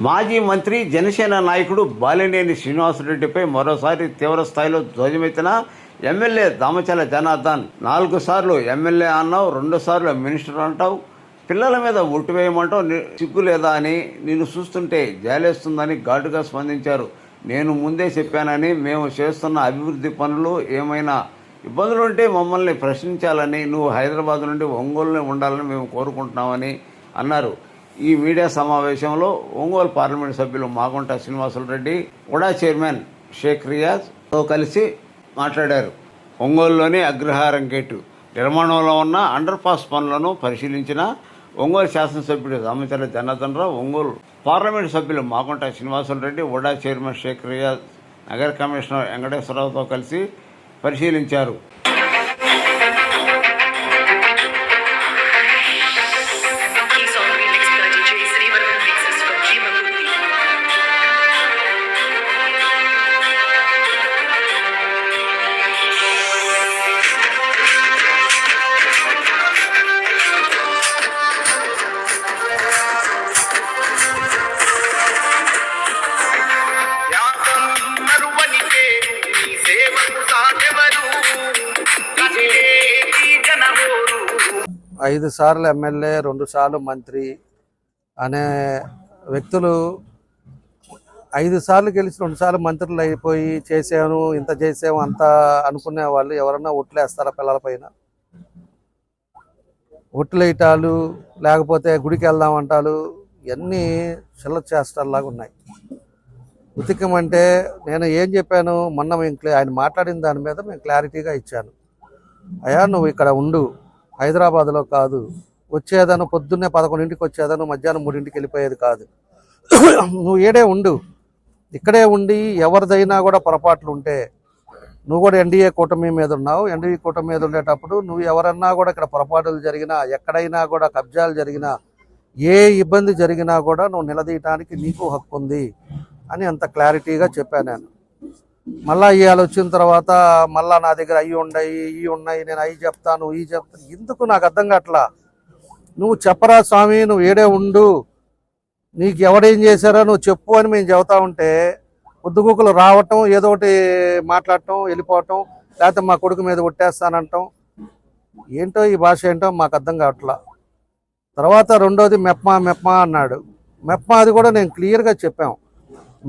మాజీ మంత్రి జనసేన నాయకుడు బాలినేని శ్రీనివాసరెడ్డిపై మరోసారి తీవ్ర స్థాయిలో ధ్వజమెత్తిన ఎమ్మెల్యే దామచల జనార్దన్. 4 సార్లు ఎమ్మెల్యే అన్నావు, 2 సార్లు మినిస్టర్ అంటావు, పిల్లల మీద ఒట్టు వేయమంటావు, సిగ్గు లేదా అని, నిన్ను చూస్తుంటే జాలేస్తుందని ఘాటుగా స్పందించారు. నేను ముందే చెప్పానని, మేము చేస్తున్న అభివృద్ధి పనులు ఏమైనా ఇబ్బందులుంటే మమ్మల్ని ప్రశ్నించాలని, నువ్వు హైదరాబాద్ నుండి ఒంగోలులో ఉండాలని మేము కోరుకుంటున్నామని అన్నారు. ఈ మీడియా సమావేశంలో ఒంగోలు పార్లమెంట్ సభ్యులు మాగుంట శ్రీనివాసరెడ్డి, ఉడా చైర్మన్ షేక్ రియాజ్తో కలిసి మాట్లాడారు. ఒంగోలులోని అగ్రహారం గేటు నిర్మాణంలో ఉన్న అండర్ పాస్ పనులను పరిశీలించిన ఒంగోలు శాసనసభ్యుడు దామచల జనార్దన్ రావు, ఒంగోలు పార్లమెంట్ సభ్యులు మాగుంట శ్రీనివాసరెడ్డి, ఉడా చైర్మన్ షేక్ రియాజ్, నగర కమిషనర్ వెంకటేశ్వరరావుతో కలిసి పరిశీలించారు. ఐదు సార్లు ఎమ్మెల్యే, 2 సార్లు మంత్రి అనే వ్యక్తులు 5 సార్లు గెలిచి 2 సార్లు మంత్రులు అయిపోయి చేసాను, ఇంత చేసాము అంత అనుకునే వాళ్ళు ఎవరన్నా ఒట్లేస్తారా పిల్లల పైన? ఒట్లు వేయటాలు, లేకపోతే గుడికి వెళ్దామంటాలు, ఇవన్నీ చిల్లర చేష్టలాగా ఉన్నాయి. ఉతికమంటే నేను ఏం చెప్పాను మొన్న, ఆయన మాట్లాడిన దాని మీద మేము క్లారిటీగా ఇచ్చాను. అయ్యా నువ్వు ఇక్కడ ఉండు, హైదరాబాద్లో కాదు, వచ్చేదాను పొద్దున్నే 11ంటికి వచ్చేదాను, మధ్యాహ్నం 3ంటికి వెళ్ళిపోయేది కాదు. నువ్వు ఏడే ఉండు, ఇక్కడే ఉండి ఎవరిదైనా కూడా పొరపాట్లు ఉంటే, నువ్వు కూడా ఎన్డీఏ కూటమి మీద ఉన్నావు, ఎన్డీఏ కూటమి మీద ఉండేటప్పుడు నువ్వు ఎవరన్నా కూడా ఇక్కడ పొరపాటులు జరిగినా, ఎక్కడైనా కూడా కబ్జాలు జరిగినా, ఏ ఇబ్బంది జరిగినా కూడా నువ్వు నిలదీయటానికి నీకు హక్కు ఉంది అని అంత క్లారిటీగా చెప్పాను నేను. మళ్ళీ ఇవాళ వచ్చిన తర్వాత మళ్ళీ నా దగ్గర అవి ఉన్నాయి, ఇవి ఉన్నాయి, నేను అవి చెప్తాను, ఇవి చెప్తాను, ఎందుకు నాకు అర్థం కావట్లా. నువ్వు చెప్పరా స్వామి, నువ్వు ఏడే ఉండు, నీకు ఎవడేం చేశారో నువ్వు చెప్పు అని మేము చెబుతా ఉంటే పొద్దుగూకులు రావటం, ఏదో ఒకటి మాట్లాడటం, వెళ్ళిపోవటం, లేకపోతే మా కొడుకు మీద కొట్టేస్తానంటాం. ఏంటో ఈ భాష ఏంటో మాకు అర్థం కావట్లా. తర్వాత రెండోది మెప్మా అన్నాడు. మెప్మాది కూడా నేను క్లియర్గా చెప్పాము.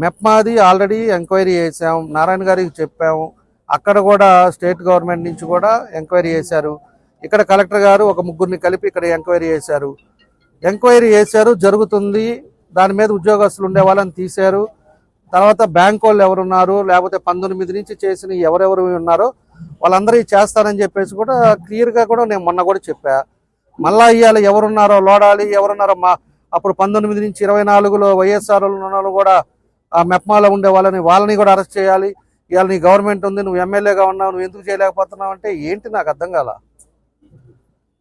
మెప్మాది ఆల్రెడీ ఎంక్వైరీ చేసాం, నారాయణ గారికి చెప్పాము, అక్కడ కూడా స్టేట్ గవర్నమెంట్ నుంచి కూడా ఎంక్వైరీ చేశారు. ఇక్కడ కలెక్టర్ గారు ఒక 3గురిని కలిపి ఇక్కడ ఎంక్వైరీ చేశారు, జరుగుతుంది. దాని మీద ఉద్యోగస్తులు ఉండే వాళ్ళని తీశారు. తర్వాత బ్యాంక్ వాళ్ళు ఎవరున్నారు, లేకపోతే 19 నుంచి చేసిన ఎవరెవరు ఉన్నారో వాళ్ళందరూ చేస్తారని చెప్పేసి కూడా క్లియర్గా కూడా నేను మొన్న కూడా చెప్పా. మళ్ళా ఇవాళ ఎవరున్నారో లోడాలి, ఎవరున్నారో అప్పుడు 19 నుంచి 24లో వైఎస్ఆర్ వాళ్ళు కూడా ఆ మెప్మాలో ఉండే వాళ్ళని కూడా అరెస్ట్ చేయాలి. ఇవాళ నీ గవర్నమెంట్ ఉంది, నువ్వు ఎమ్మెల్యేగా ఉన్నావు, నువ్వు ఎందుకు చేయలేకపోతున్నావు అంటే ఏంటి నాకు అర్థం కాల.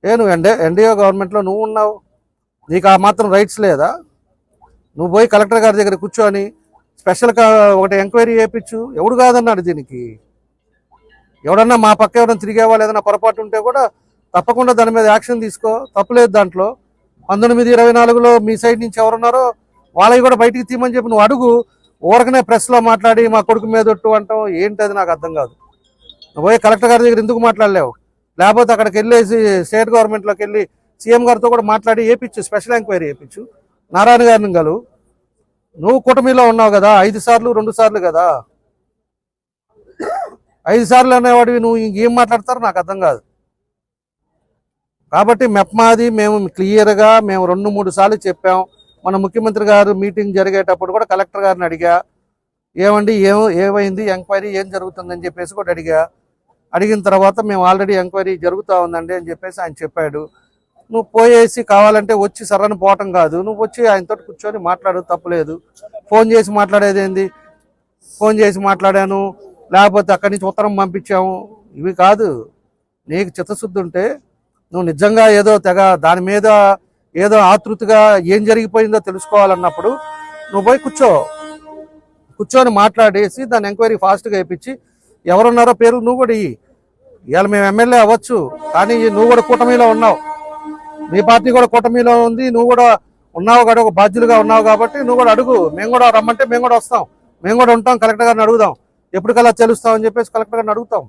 నువ్వు ఎన్డీఏ గవర్నమెంట్లో నువ్వు ఉన్నావు, నీకు ఆ మాత్రం రైట్స్ లేదా? నువ్వు పోయి కలెక్టర్ గారి దగ్గర కూర్చొని స్పెషల్గా ఒకటి ఎంక్వైరీ చేయించు. ఎవడు కాదన్నాడు దీనికి? ఎవడన్నా మా పక్క ఎవరైనా తిరిగే వాళ్ళు ఏదైనా పొరపాటు ఉంటే కూడా తప్పకుండా దాని మీద యాక్షన్ తీసుకో, తప్పులేదు దాంట్లో. 19-24లో మీ సైడ్ నుంచి ఎవరున్నారో వాళ్ళవి కూడా బయటికి తీయమని చెప్పి నువ్వు అడుగు. ఊరకనే ప్రెస్లో మాట్లాడి మా కొడుకు మీద ఒట్టు అంటాం ఏంటి? అది నాకు అర్థం కాదు. నువ్వు పోయి కలెక్టర్ గారి దగ్గర ఎందుకు మాట్లాడలేవు? లేకపోతే అక్కడికి వెళ్ళేసి స్టేట్ గవర్నమెంట్లోకి వెళ్ళి సీఎం గారితో కూడా మాట్లాడి వేయించు, స్పెషల్ ఎంక్వైరీ వేయించు, నారాయణ గారిని గలు. నువ్వు కూటమిలో ఉన్నావు కదా, 5 సార్లు 2 సార్లు కదా, 5 సార్లు అనేవాడివి నువ్వు ఇంకేం మాట్లాడతారో నాకు అర్థం కాదు. కాబట్టి మెప్మాది మేము క్లియర్గా మేము 2-3 సార్లు చెప్పాం. మన ముఖ్యమంత్రి గారు మీటింగ్ జరిగేటప్పుడు కూడా కలెక్టర్ గారిని అడిగా, ఏమండి ఏమైంది ఎంక్వైరీ, ఏం జరుగుతుందని చెప్పేసి కూడా అడిగిన తర్వాత మేము ఆల్రెడీ ఎంక్వైరీ జరుగుతూ ఉందండి అని చెప్పేసి ఆయన చెప్పాడు. నువ్వు పోయేసి కావాలంటే వచ్చి సరని పోవటం కాదు, నువ్వు వచ్చి ఆయనతో కూర్చొని మాట్లాడు, తప్పులేదు. ఫోన్ చేసి మాట్లాడేది ఏంది? ఫోన్ చేసి మాట్లాడాను, లేకపోతే అక్కడి నుంచి ఉత్తరం పంపించాము, ఇవి కాదు. నీకు చిత్తశుద్ధి ఉంటే నువ్వు నిజంగా ఏదో తెగ దాని మీద ఏదో ఆతృతగా ఏం జరిగిపోయిందో తెలుసుకోవాలన్నప్పుడు నువ్వు పోయి కూర్చొని మాట్లాడేసి దాన్ని ఎంక్వైరీ ఫాస్ట్గా వేయించి ఎవరున్నారో పేర్లు నువ్వు కూడా ఇవ్వి. ఇవాళ మేము ఎమ్మెల్యే అవ్వచ్చు, కానీ నువ్వు కూడా కూటమిలో ఉన్నావు, మీ పార్టీ కూడా కూటమిలో ఉంది, నువ్వు కూడా ఉన్నావు కూడా ఒక బాధ్యులుగా ఉన్నావు కాబట్టి నువ్వు కూడా అడుగు. మేము కూడా రమ్మంటే మేము కూడా వస్తాం, మేము కూడా ఉంటాం, కలెక్టర్ గారిని అడుగుదాం, ఎప్పటికల్లా తెలుస్తామని చెప్పేసి కలెక్టర్ గారిని అడుగుతాం.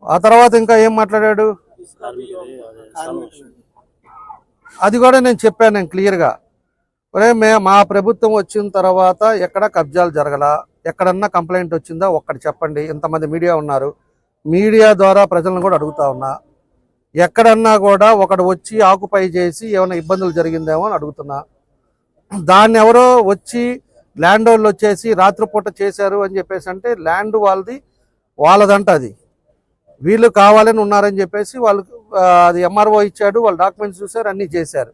ఆ తర్వాత ఇంకా ఏం మాట్లాడాడు అది కూడా నేను చెప్పాను. నేను క్లియర్గా మా ప్రభుత్వం వచ్చిన తర్వాత ఎక్కడ కబ్జాలు జరగలా, ఎక్కడన్నా కంప్లైంట్ వచ్చిందా ఒక్కటి చెప్పండి. ఇంతమంది మీడియా ఉన్నారు, మీడియా ద్వారా ప్రజలను కూడా అడుగుతా ఉన్నా. ఎక్కడన్నా కూడా ఒకడు వచ్చి ఆకుపై చేసి ఏమైనా ఇబ్బందులు జరిగిందేమో అని అడుగుతున్నా. దాన్ని ఎవరో వచ్చి ల్యాండ్ వాళ్ళు వచ్చేసి రాత్రిపూట చేశారు అని చెప్పేసి అంటే ల్యాండ్ వాళ్ళదంట, అది వీళ్ళు కావాలని ఉన్నారని చెప్పేసి వాళ్ళు అది ఎంఆర్ఓ ఇచ్చాడు, వాళ్ళు డాక్యుమెంట్స్ చూశారు, అన్నీ చేశారు.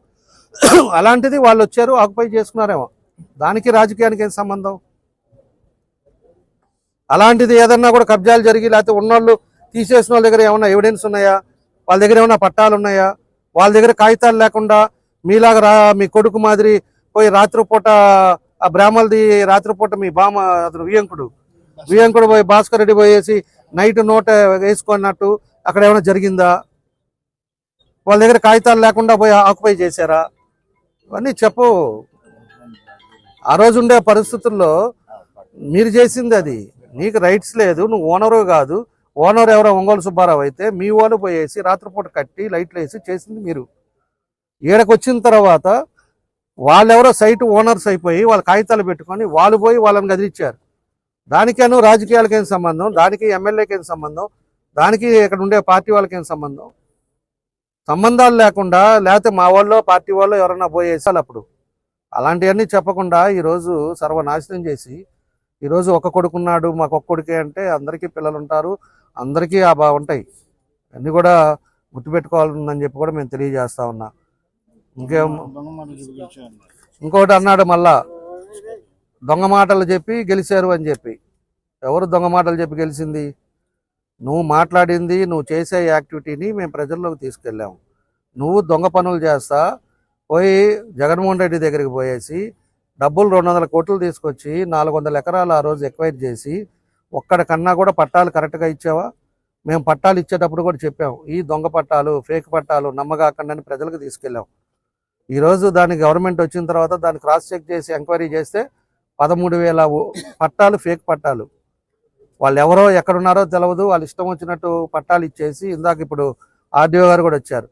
అలాంటిది వాళ్ళు వచ్చారు ఆక్యుపై చేసుకున్నారేమో, దానికి రాజకీయానికి ఏం సంబంధం? అలాంటిది ఏదన్నా కూడా కబ్జాలు జరిగి లేకపోతే ఉన్నోళ్ళు తీసేసిన వాళ్ళ దగ్గర ఏమన్నా ఎవిడెన్స్ ఉన్నాయా, వాళ్ళ దగ్గర ఏమన్నా పట్టాలు ఉన్నాయా, వాళ్ళ దగ్గర కాగితాలు లేకుండా మీలాగా మీ కొడుకు మాదిరి పోయి రాత్రిపూట ఆ బ్రాహ్మణులది రాత్రిపూట మీ బామ అతను వియంకుడు పోయి భాస్కర్ రెడ్డి పోయేసి నైట్ నోట వేసుకున్నట్టు అక్కడ ఏమైనా జరిగిందా? వాళ్ళ దగ్గర కాగితాలు లేకుండా పోయి ఆక్యుపై చేశారా? ఇవన్నీ చెప్పు. ఆ రోజు ఉండే పరిస్థితుల్లో మీరు చేసింది అది, నీకు రైట్స్ లేదు, నువ్వు ఓనరు కాదు. ఓనర్ ఎవరో ఒంగోలు సుబ్బారావు అయితే మీ వాళ్ళు పోయేసి రాత్రిపూట కట్టి లైట్లు వేసి చేసింది మీరు. ఈడకు వచ్చిన తర్వాత వాళ్ళెవరో సైట్ ఓనర్స్ అయిపోయి వాళ్ళ కాగితాలు పెట్టుకొని వాళ్ళు పోయి వాళ్ళని గదిలిచ్చారు. దానికేను రాజకీయాలకి ఏం సంబంధం, దానికి ఎమ్మెల్యేకి ఏం సంబంధం, దానికి ఇక్కడ ఉండే పార్టీ వాళ్ళకి ఏం సంబంధం? సంబంధాలు లేకుండా లేకపోతే మా వాళ్ళు పార్టీ వాళ్ళు ఎవరన్నా పోయేసాలి అప్పుడు. అలాంటివన్నీ చెప్పకుండా ఈరోజు సర్వనాశనం చేసి ఈరోజు ఒక కొడుకున్నాడు మాకు ఒక్క కొడుకే అంటే అందరికీ పిల్లలు ఉంటారు, అందరికీ ఆ బాగుంటాయి, అన్నీ కూడా గుర్తుపెట్టుకోవాలని చెప్పి కూడా మేము తెలియజేస్తా ఉన్నా. ఇంకోటి అన్నాడు మళ్ళా, దొంగ మాటలు చెప్పి గెలిచారు అని చెప్పి. ఎవరు దొంగ మాటలు చెప్పి గెలిచింది? నువ్వు మాట్లాడింది, నువ్వు చేసే యాక్టివిటీని మేము ప్రజల్లోకి తీసుకెళ్ళాము. నువ్వు దొంగ పనులు చేస్తా పోయి జగన్మోహన్ రెడ్డి దగ్గరికి పోయేసి డబ్బులు 200 కోట్లు తీసుకొచ్చి 400 ఎకరాలు ఆ రోజు ఎక్వైర్ చేసి ఒక్కడికన్నా కూడా పట్టాలు కరెక్ట్గా ఇచ్చావా? మేము పట్టాలు ఇచ్చేటప్పుడు కూడా చెప్పాము, ఈ దొంగ పట్టాలు ఫేక్ పట్టాలు నమ్మగాకండి అని ప్రజలకు తీసుకెళ్ళాం. ఈరోజు దానికి గవర్నమెంట్ వచ్చిన తర్వాత దాన్ని క్రాస్ చెక్ చేసి ఎంక్వైరీ చేస్తే 13,000 పట్టాలు ఫేక్ పట్టాలు. వాళ్ళు ఎవరో ఎక్కడున్నారో తెలియదు, వాళ్ళు ఇష్టం వచ్చినట్టు పట్టాలు ఇచ్చేసి ఇందాక ఇప్పుడు ఆర్డీఓ గారు కూడా వచ్చారు,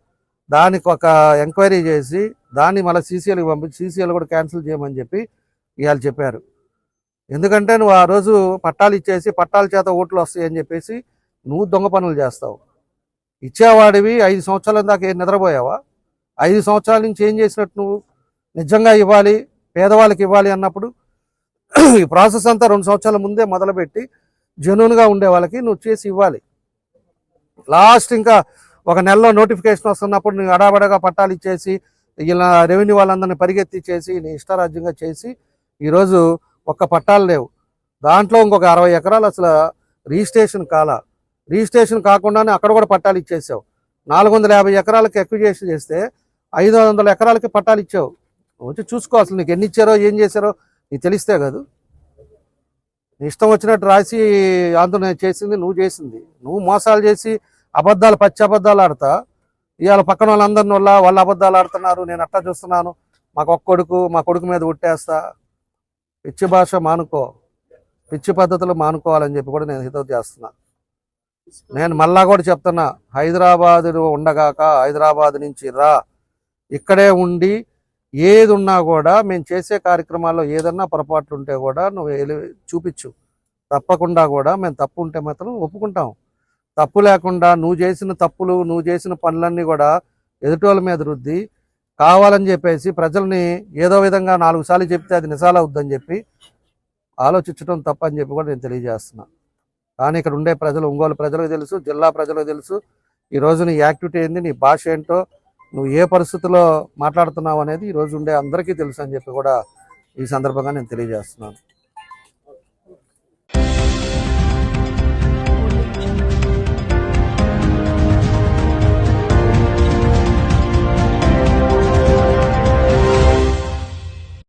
దానికి ఒక ఎంక్వైరీ చేసి దాన్ని మళ్ళీ సీసీఎల్కి పంపించి సీసీఎల్ కూడా క్యాన్సిల్ చేయమని చెప్పి ఇవాళ చెప్పారు. ఎందుకంటే నువ్వు ఆ రోజు పట్టాలు ఇచ్చేసి పట్టాల చేత ఓట్లు వస్తాయని చెప్పేసి నువ్వు దొంగ పనులు చేస్తావు. ఇచ్చేవాడివి 5 సంవత్సరాల దాకా ఏం నిద్రపోయావా? 5 సంవత్సరాల నుంచి ఏం చేసినట్టు నువ్వు? నిజంగా ఇవ్వాలి, పేదవాళ్ళకి ఇవ్వాలి అన్నప్పుడు ఈ ప్రాసెస్ అంతా 2 సంవత్సరాల ముందే మొదలుపెట్టి జెన్యూన్గా ఉండే వాళ్ళకి నువ్వు చేసి ఇవ్వాలి. లాస్ట్ ఇంకా ఒక నెలలో నోటిఫికేషన్ వస్తున్నప్పుడు నువ్వు అడాబడగా పట్టాలు ఇచ్చేసి ఇలా రెవెన్యూ వాళ్ళందరినీ పరిగెత్తిచ్చేసి నీ ఇష్టారాజ్యంగా చేసి ఈరోజు ఒక్క పట్టాలు లేవు. దాంట్లో ఇంకొక 60 ఎకరాలు అసలు రిజిస్ట్రేషన్ కాకుండానే అక్కడ కూడా పట్టాలు ఇచ్చేసావు. 450 ఎకరాలకి ఎక్విజేషన్ చేస్తే 500 ఎకరాలకి పట్టాలు ఇచ్చావు. వచ్చి చూసుకో అసలు నీకు ఎన్ని ఇచ్చారో ఏం చేశారో నీకు తెలిస్తే కాదు. నీ ఇష్టం వచ్చినట్టు రాసి ఆందోళన చేసింది నువ్వు చేసింది. నువ్వు మోసాలు చేసి అబద్ధాలు పచ్చి అబద్ధాలు ఆడతా ఇవాళ పక్కన వాళ్ళందరిని వాళ్ళు అబద్ధాలు ఆడుతున్నారు, నేను అట్టా చూస్తున్నాను, మాకు ఒక్క కొడుకు, మా కొడుకు మీద ఉట్టేస్తా. పిచ్చి భాష మానుకో, పిచ్చి పద్ధతులు మానుకోవాలని చెప్పి కూడా నేను హితవు చేస్తున్నా. నేను మళ్ళా కూడా చెప్తున్నా, హైదరాబాద్ ఉండగాక హైదరాబాద్ నుంచి రా, ఇక్కడే ఉండి ఏది ఉన్నా కూడా మేము చేసే కార్యక్రమాల్లో ఏదన్నా పొరపాట్లు ఉంటే కూడా నువ్వు చూపించు. తప్పకుండా కూడా మేము తప్పు ఉంటే మాత్రం ఒప్పుకుంటాం. తప్పు లేకుండా నువ్వు చేసిన తప్పులు నువ్వు చేసిన పనులన్నీ కూడా ఎదుటోళ్ళ మీద రుద్ది కావాలని చెప్పేసి ప్రజల్ని ఏదో విధంగా 4 సార్లు చెప్తే అది నిజాలవుద్దని చెప్పి ఆలోచించడం తప్పని చెప్పి కూడా నేను తెలియజేస్తున్నా. కానీ ఇక్కడ ఉండే ప్రజలు, ఒంగోలు ప్రజలకు తెలుసు, జిల్లా ప్రజలకు తెలుసు, ఈరోజు నీ యాక్టివిటీ ఏంది, నీ భాష ఏంటో, నువ్వు ఏ పరిస్థితుల్లో మాట్లాడుతున్నావు అనేది ఈరోజు ఉండే అందరికీ తెలుసు అని చెప్పి కూడా ఈ సందర్భంగా నేను తెలియజేస్తున్నాను.